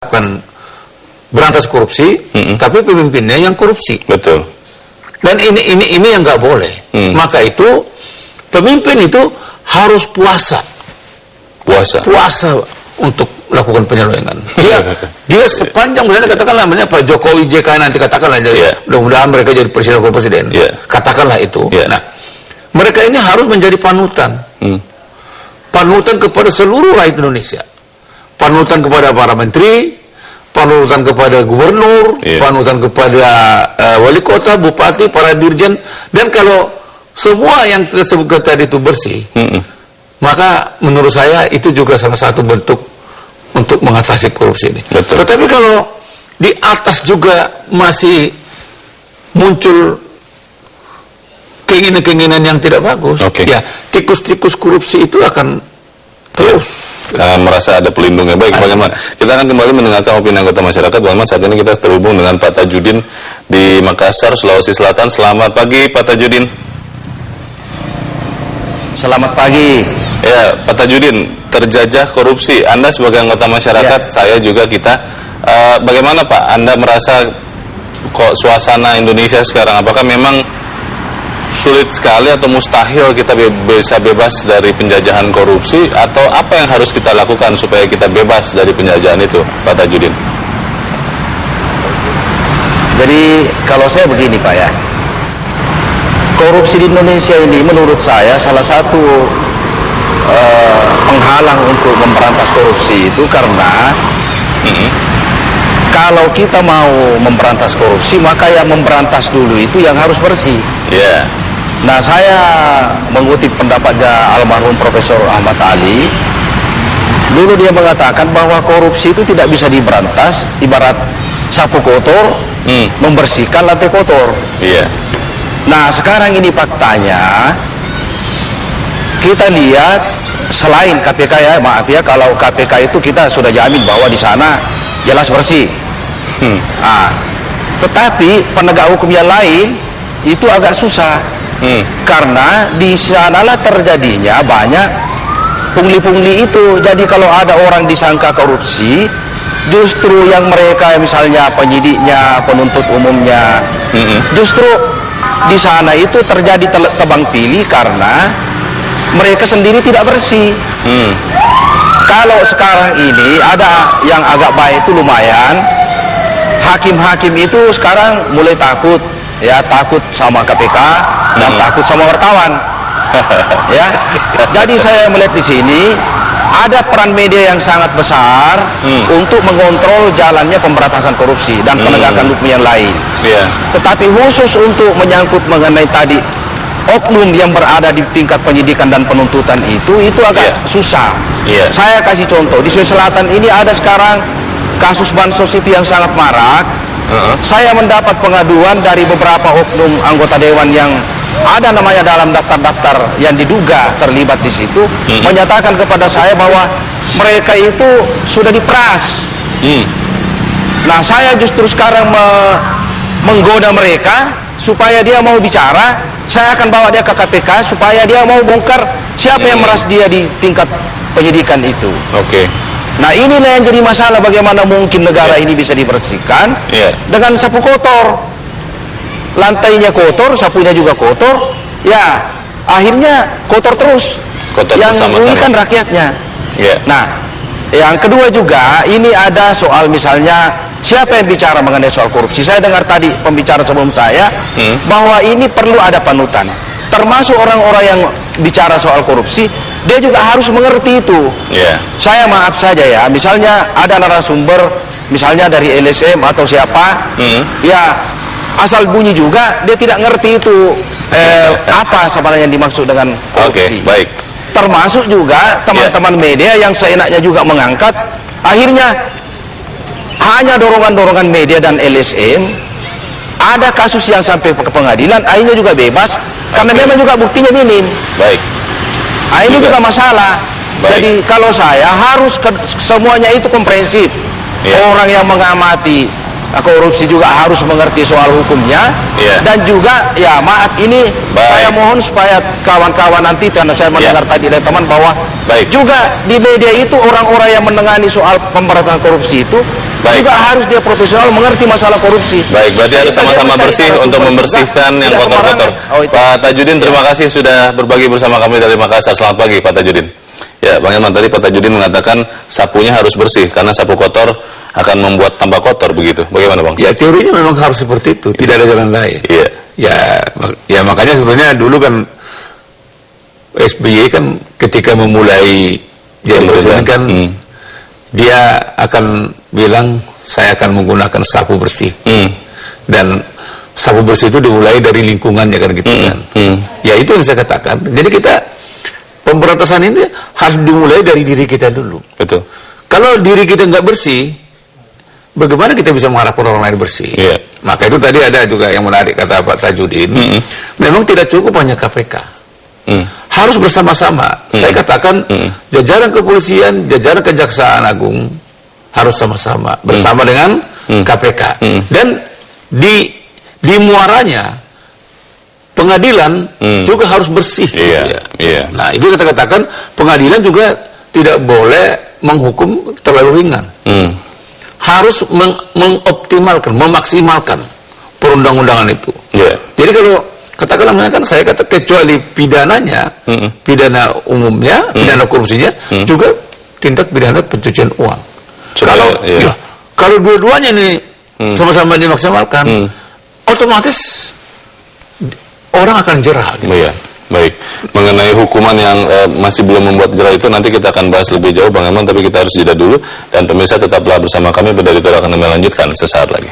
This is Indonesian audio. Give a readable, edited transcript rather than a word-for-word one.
bukan berantas korupsi, tapi pemimpinnya yang korupsi. Betul. Dan ini yang nggak boleh. Maka itu pemimpin itu harus puasa untuk melakukan penyelewengan. Dia sepanjang misalnya katakanlah Pak Jokowi JK nanti katakanlah mudah-mudahan mereka jadi presiden atau presiden. Katakanlah itu. Nah, mereka ini harus menjadi panutan. Panutan kepada seluruh rakyat Indonesia. Panutan kepada para menteri, panutan kepada gubernur, panutan kepada wali kota, bupati, para dirjen. Dan kalau semua yang kita sebutkan tadi itu bersih, maka menurut saya itu juga salah satu bentuk untuk mengatasi korupsi ini. Betul. Tetapi kalau di atas juga masih muncul keinginan-keinginan yang tidak bagus, ya tikus-tikus korupsi itu akan terus merasa ada pelindungnya. Baik, Pak Gamat, kita akan kembali mendengarkan opini anggota masyarakat. Pak Gamat, saat ini kita terhubung dengan Pak Tajudin di Makassar, Sulawesi Selatan. Selamat pagi, Pak Tajudin. Selamat pagi. Ya, Pak Tajudin, terjajah korupsi. Anda sebagai anggota masyarakat, saya juga kita. Bagaimana Pak, Anda merasa kok suasana Indonesia sekarang? Apakah memang sulit sekali atau mustahil kita bisa bebas dari penjajahan korupsi, atau apa yang harus kita lakukan supaya kita bebas dari penjajahan itu, Pak Tajudin? Jadi kalau saya begini Pak ya, korupsi di Indonesia ini menurut saya salah satu penghalang untuk memberantas korupsi itu karena kalau kita mau memberantas korupsi, maka yang memberantas dulu itu yang harus bersih. Nah, saya mengutip pendapatnya almarhum Profesor Ahmad Ali. Dulu dia mengatakan bahwa korupsi itu tidak bisa diberantas, ibarat sapu kotor membersihkan lantai kotor. Nah, sekarang ini faktanya, kita lihat selain KPK ya, maaf ya, kalau KPK itu kita sudah jamin bahwa di sana jelas bersih. Tetapi penegak hukum yang lain itu agak susah. Karena di sanalah terjadinya banyak pungli-pungli itu. Jadi kalau ada orang disangka korupsi, justru yang mereka misalnya penyidiknya, penuntut umumnya, justru di sana itu terjadi tebang pilih karena mereka sendiri tidak bersih. Kalau sekarang ini ada yang agak baik itu lumayan. Hakim-hakim itu sekarang mulai takut, ya, takut sama KPK dan takut sama wartawan. Ya, jadi saya melihat di sini ada peran media yang sangat besar untuk mengontrol jalannya pemberantasan korupsi dan penegakan hukum yang lain. Tetapi khusus untuk menyangkut mengenai tadi oknum yang berada di tingkat penyidikan dan penuntutan itu agak susah. Saya kasih contoh, di Sulawesi Selatan ini ada sekarang kasus bansos itu yang sangat marak. Saya mendapat pengaduan dari beberapa oknum anggota dewan yang ada namanya dalam daftar-daftar yang diduga terlibat di situ, menyatakan kepada saya bahwa mereka itu sudah diperas. Nah, saya justru sekarang menggoda mereka supaya dia mau bicara. Saya akan bawa dia ke KPK supaya dia mau bongkar siapa yang meras dia di tingkat penyidikan itu. Nah, inilah yang jadi masalah, bagaimana mungkin negara ini bisa dibersihkan dengan sapu kotor. Lantainya kotor, sapunya juga kotor, ya akhirnya kotor terus. Yang merugikan rakyatnya. Nah, yang kedua juga ini ada soal misalnya siapa yang bicara mengenai soal korupsi. Saya dengar tadi pembicara sebelum saya bahwa ini perlu ada panutan. Termasuk orang-orang yang bicara soal korupsi, dia juga harus mengerti itu. Saya maaf saja ya, misalnya ada narasumber, misalnya dari LSM atau siapa, ya asal bunyi juga, dia tidak ngerti itu apa sebenarnya yang dimaksud dengan korupsi. Termasuk juga teman-teman media yang seenaknya juga mengangkat, akhirnya hanya dorongan-dorongan media dan LSM. Ada kasus yang sampai ke pengadilan, akhirnya juga bebas, karena memang juga buktinya minim. Ini juga masalah. Jadi kalau saya harus semuanya itu komprehensif. Orang yang mengamati korupsi juga harus mengerti soal hukumnya. Dan juga ya maaf ini saya mohon supaya kawan-kawan nanti, karena saya mendengar tadi dari teman bahwa juga di media itu orang-orang yang menangani soal pemberantasan korupsi itu juga harus dia profesional mengerti masalah korupsi. Baik, berarti harus sama-sama bersih untuk membersihkan yang kotor-kotor. Pak Tajudin, terima kasih sudah berbagi bersama kami dari Makassar. Selamat pagi Pak Tajudin. Ya, Bang Herman, tadi Pak Tajudin mengatakan sapunya harus bersih karena sapu kotor akan membuat tambah kotor, begitu. Bagaimana, Bang? Ya, teorinya memang harus seperti itu, tidak ada jalan lain. Ya makanya sebetulnya dulu kan SBY kan ketika memulai jadi presiden kan dia akan bilang saya akan menggunakan sapu bersih. Dan sapu bersih itu dimulai dari lingkungannya kan gitu kan. Ya itu yang saya katakan. Jadi kita pemberantasan ini harus dimulai dari diri kita dulu. Betul. Kalau diri kita nggak bersih, bagaimana kita bisa mengharapkan orang lain bersih? Maka itu tadi ada juga yang menarik kata Pak Tajudin. Memang tidak cukup hanya KPK. Harus bersama-sama. Saya katakan jajaran kepolisian, jajaran Kejaksaan Agung harus sama-sama bersama dengan KPK. Dan di muaranya pengadilan juga harus bersih. Nah, itu kita katakan pengadilan juga tidak boleh menghukum terlalu ringan. Harus mengoptimalkan, memaksimalkan perundang-undangan itu. Jadi kalau katakanlah kan saya kata kecuali pidananya, pidana umumnya, pidana korupsinya, juga tindak pidana pencucian uang. Kalau dua-duanya ini sama-sama dimaksimalkan, otomatis orang akan jerah. Gitu. Baik, mengenai hukuman yang masih belum membuat jerah itu nanti kita akan bahas lebih jauh, Bang Herman, tapi kita harus jeda dulu, dan pemirsa tetaplah bersama kami, Bedah Editorial akan melanjutkan sesaat lagi.